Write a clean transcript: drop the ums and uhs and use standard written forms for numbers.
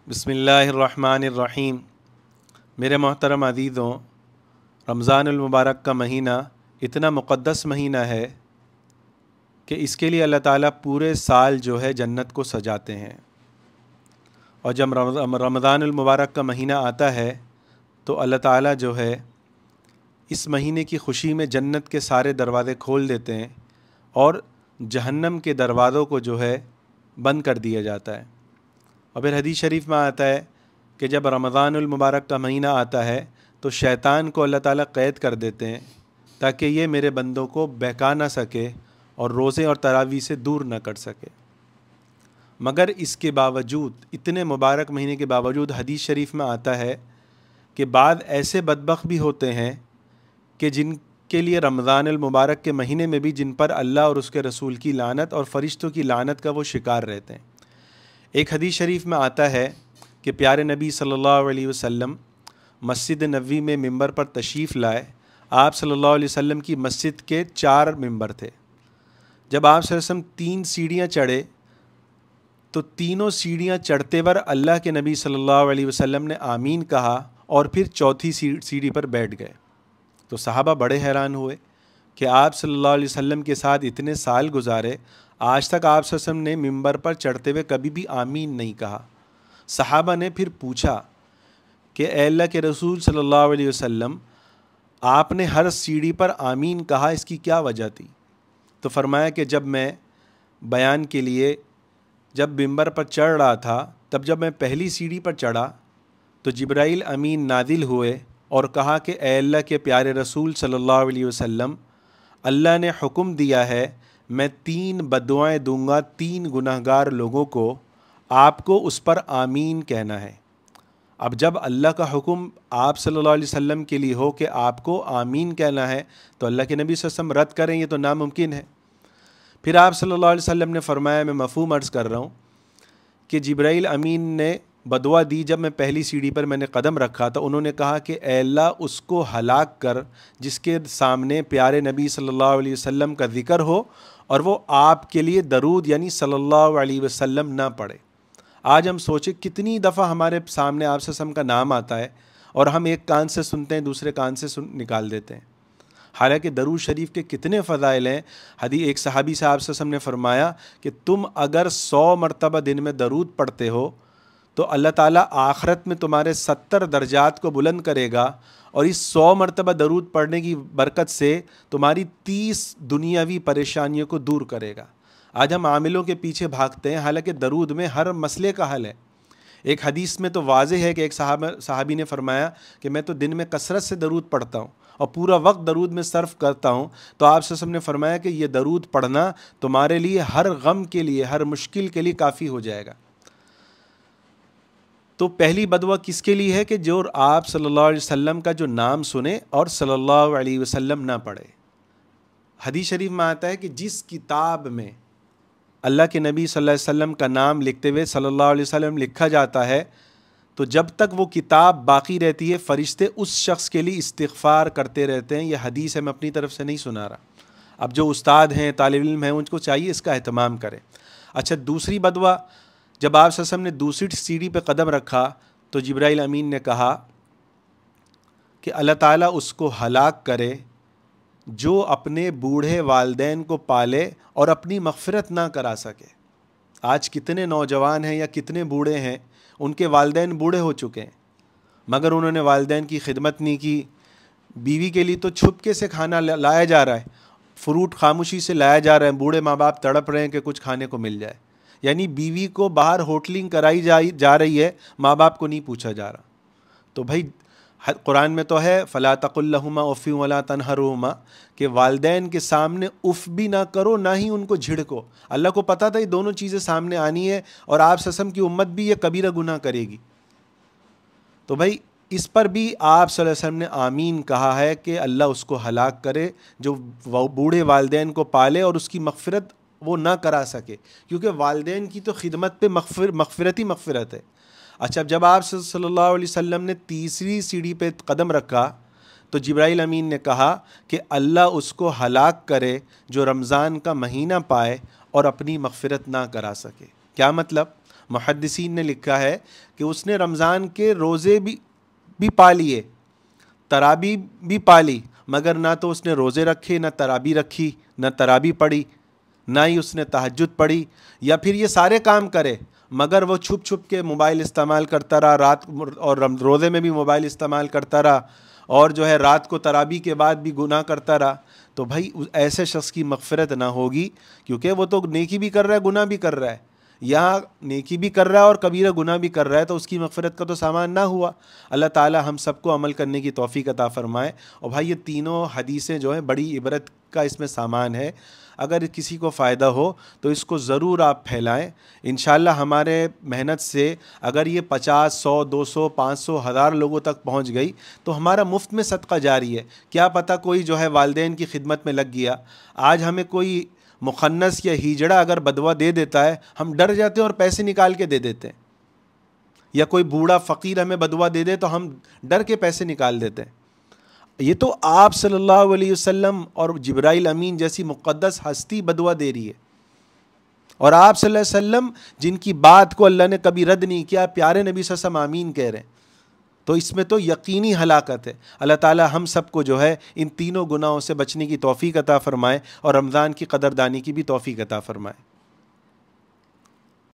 बिस्मिल्लाहिर्रहमानिर्रहीम। मेरे मोहतरम अज़ीज़ों, रमज़ान मुबारक का महीना इतना मुक़द्दस महीना है कि इसके लिए अल्लाह ताला पूरे साल जो है जन्नत को सजाते हैं। और जब रमज़ान मुबारक का महीना आता है तो अल्लाह ताला जो है इस महीने की खुशी में जन्नत के सारे दरवाज़े खोल देते हैं और जहन्नम के दरवाज़ों को जो है बंद कर दिया जाता है। और फिर हदीस शरीफ में आता है कि जब रमज़ानुल मुबारक का महीना आता है तो शैतान को अल्लाह ताला क़ैद कर देते हैं ताकि ये मेरे बंदों को बहका ना सके और रोज़े और तरावी से दूर न कर सके। मगर इसके बावजूद, इतने मुबारक महीने के बावजूद, हदीस शरीफ में आता है कि बाद ऐसे बदबख्त भी होते हैं कि जिनके लिए रमज़ानुल मुबारक के महीने में भी जिन पर अल्लाह और उसके रसूल की लानत और फ़रिश्तों की लानत का वो शिकार रहते हैं। एक हदीस शरीफ में आता है कि प्यारे नबी सल्लल्लाहु अलैहि वसल्लम मस्जिद नबवी में मिंबर पर तशरीफ़ लाए। आप सल्लल्लाहु अलैहि वसल्लम की मस्जिद के 4 मिंबर थे। जब आप सल्लल्लाहु अलैहि वसल्लम 3 सीढ़ियाँ चढ़े तो तीनों सीढ़ियाँ चढ़ते वर अल्लाह के नबी सल्लल्लाहु अलैहि वसल्लम ने आमीन कहा और फिर चौथी सीढ़ी पर बैठ गए। तो सहाबा बड़े हैरान हुए कि आप सल्लल्लाहु अलैहि वसल्लम के साथ इतने साल गुजारे, आज तक आप सल्लल्लाहु अलैहि वसल्लम ने मिंबर पर चढ़ते हुए कभी भी आमीन नहीं कहा। सहाबा ने फिर पूछा कि ऐ अल्लाह के रसूल सल्लल्लाहु अलैहि वसल्लम, आपने हर सीढ़ी पर आमीन कहा, इसकी क्या वजह थी? तो फरमाया कि जब मैं बयान के लिए जब मिंबर पर चढ़ रहा था, तब जब मैं पहली सीढ़ी पर चढ़ा तो जिब्राइल अमीन नादिल हुए और कहा कि ऐ अल्लाह के प्यारे रसूल सल्लल्लाहु अलैहि वसल्लम, अल्लाह ने हुक्म दिया है मैं 3 बद्दुआएं दूंगा 3 गुनहगार लोगों को, आपको उस पर आमीन कहना है। अब जब अल्लाह का हुक्म आप सल्लल्लाहु अलैहि वसल्लम के लिए हो कि आपको आमीन कहना है तो अल्लाह के नबी सल्लल्लाहु अलैहि वसल्लम रद्द करें, ये तो नामुमकिन है। फिर आप सल्लल्लाहु अलैहि वसल्लम ने फरमाया, मैं मफ़हूम अर्ज़ कर रहा हूँ कि जिब्राइल अमीन ने बदुआ दी। जब मैं पहली सीढ़ी पर मैंने कदम रखा तो उन्होंने कहा कि ऐ अल्लाह, उसको हलाक कर जिसके सामने प्यारे नबी सल्लल्लाहु अलैहि वसल्लम का ज़िक्र हो और वो आपके लिए दरूद यानी सल्लल्लाहु अलैहि वसल्लम ना पढ़े। आज हम सोचें कितनी दफ़ा हमारे सामने आप सल्लल्लाहु अलैहि वसल्लम का नाम आता है और हम एक कान से सुनते हैं, दूसरे कान से निकाल देते हैं। हालांकि दरूद शरीफ के कितने फ़ज़ाइल हैं। एक सहाबी से आप सल्लल्लाहु अलैहि वसल्लम ने फरमाया कि तुम अगर 100 मरतबा दिन में दरूद पढ़ते हो तो अल्लाह ताला आखिरत में तुम्हारे 70 दर्जात को बुलंद करेगा और इस 100 मरतबा दरूद पढ़ने की बरकत से तुम्हारी 30 दुनियावी परेशानियों को दूर करेगा। आज हम आमिलों के पीछे भागते हैं, हालांकि दरूद में हर मसले का हल है। एक हदीस में तो वाज़ेह है कि एक सहाबी ने फरमाया कि मैं तो दिन में कसरत से दरूद पढ़ता हूँ और पूरा वक्त दरूद में सर्फ करता हूँ। तो आप सल्लल्लाहु अलैहि वसल्लम ने फरमाया कि ये दरूद पढ़ना तुम्हारे लिए हर गम के लिए, हर मुश्किल के लिए काफ़ी हो जाएगा। तो पहली बदवा किसके लिए है कि जो आप सल्लल्लाहु अलैहि वसल्लम का जो नाम सुने और सल्लल्लाहु अलैहि वसल्लम ना पढ़े। हदीस शरीफ में आता है कि जिस किताब में अल्लाह के नबी सल्लल्लाहु अलैहि वसल्लम का नाम लिखते हुए सल्लल्लाहु अलैहि वसल्लम लिखा जाता है तो जब तक वो किताब बाकी रहती है फरिश्ते उस शख्स के लिए इस्तिग़फ़ार करते रहते हैं। यह हदीस है, मैं अपनी तरफ से नहीं सुना रहा। अब जो उस्ताद हैं, तालिब इल्म हैं, उनको चाहिए इसका अहतमाम करें। अच्छा, दूसरी बदवा, जब आप सल्लल्लाहु अलैहि वसल्लम ने दूसरी सीढ़ी पे कदम रखा तो जिब्राइल अमीन ने कहा कि अल्लाह ताला उसको हलाक करे जो अपने बूढ़े वालिदैन को पाले और अपनी मग़फ़िरत ना करा सके। आज कितने नौजवान हैं या कितने बूढ़े हैं, उनके वालिदैन बूढ़े हो चुके हैं मगर उन्होंने वालिदैन की खिदमत नहीं की। बीवी के लिए तो छुपके से खाना लाया जा रहा है, फ्रूट खामोशी से लाया जा रहा है, बूढ़े माँ बाप तड़प रहे हैं कि कुछ खाने को मिल जाए। यानी बीवी को बाहर होटलिंग कराई जा रही है, माँ बाप को नहीं पूछा जा रहा। तो भाई कुरान में तो है फ़ला तक़ुल लहुमा उफ़्फ़िन वला तनहरुहुमा, कि वालिदैन के सामने उफ़ भी ना करो ना ही उनको झिड़को। अल्लाह को पता था ये दोनों चीज़ें सामने आनी है और आप सल्लल्लाहु अलैहि वसल्लम की उम्मत भी ये कबीरा गुनाह करेगी। तो भाई इस पर भी आप सल्लल्लाहु अलैहि वसल्लम ने आमीन कहा है कि अल्लाह उसको हलाक करे जो बूढ़े वालिदैन को पाले और उसकी मग़फ़िरत वो ना करा सके, क्योंकि वालिदैन की तो खिदमत पे मग़फ़िरत ही मग़फ़िरत है। अच्छा, जब आप सल्लल्लाहु अलैहि वसल्लम ने तीसरी सीढ़ी पे कदम रखा तो जिब्राइल अमीन ने कहा कि अल्लाह उसको हलाक करे जो रमज़ान का महीना पाए और अपनी मग़फ़िरत ना करा सके। क्या मतलब? محدثین نے لکھا ہے کہ اس نے رمضان کے روزے بھی پا لیے، تراویح بھی پا لی، مگر نہ تو اس نے روزے رکھے، نہ تراویح رکھی، نہ تراویح پڑھی، نہ ہی اس نے تہجد پڑھی، یا پھر یہ سارے کام کرے مگر وہ چھپ چھپ کے موبائل استعمال کرتا رہا، رات اور روزے میں بھی موبائل استعمال کرتا رہا، اور جو ہے رات کو تراویح کے بعد بھی گناہ کرتا رہا، تو بھائی ایسے شخص کی مغفرت نہ ہوگی، کیونکہ وہ تو نیکی بھی کر رہا ہے، گناہ بھی کر رہا ہے، یہاں نیکی بھی کر رہا ہے اور کبیرہ گناہ بھی کر رہا ہے، تو اس کی مغفرت کا تو سامان نہ ہوا۔ اللہ تعالی ہم سب کو عمل کرنے کی توفیق عطا فرمائے۔ اور بھائی یہ تینوں حدیثیں جو ہیں بڑی عبرت کا اس میں سامان ہے، اگر کسی کو فائدہ ہو تو اس کو ضرور آپ پھیلائیں۔ انشاءاللہ ہمارے محنت سے اگر یہ 50، 100، 200، 500، 1000 لوگوں تک پہنچ گئی تو ہمارا مفت میں صدقہ جاری ہے۔ کیا پتہ کوئی جو ہے والدین کی خدمت میں لگ گیا، آج ہمیں کوئی مخنث یا ہیجڑا اگر بدوا دے دیتا ہے، ہم ڈر جاتے ہیں اور پیسے نکال کے دے دیتے ہیں، یا کوئی بوڑھا فقیر ہمیں بدوا دے دے تو ہم ڈر کے پیسے نکال دیتے ہیں۔ یہ تو آپ صلی اللہ علیہ وسلم اور جبرائیل امین جیسی مقدس ہستی بدوا دے رہی ہے، اور آپ صلی اللہ علیہ وسلم جن کی بات کو اللہ نے کبھی رد نہیں کیا، پیارے نبی صلی اللہ علیہ وسلم آمین کہہ رہے ہیں، تو اس میں تو یقینی ہلاکت ہے۔ اللہ تعالی ہم سب کو جو ہے ان تینوں گناہوں سے بچنے کی توفیق عطا فرمائے اور رمضان کی قدردانی کی بھی توفیق عطا فرمائے۔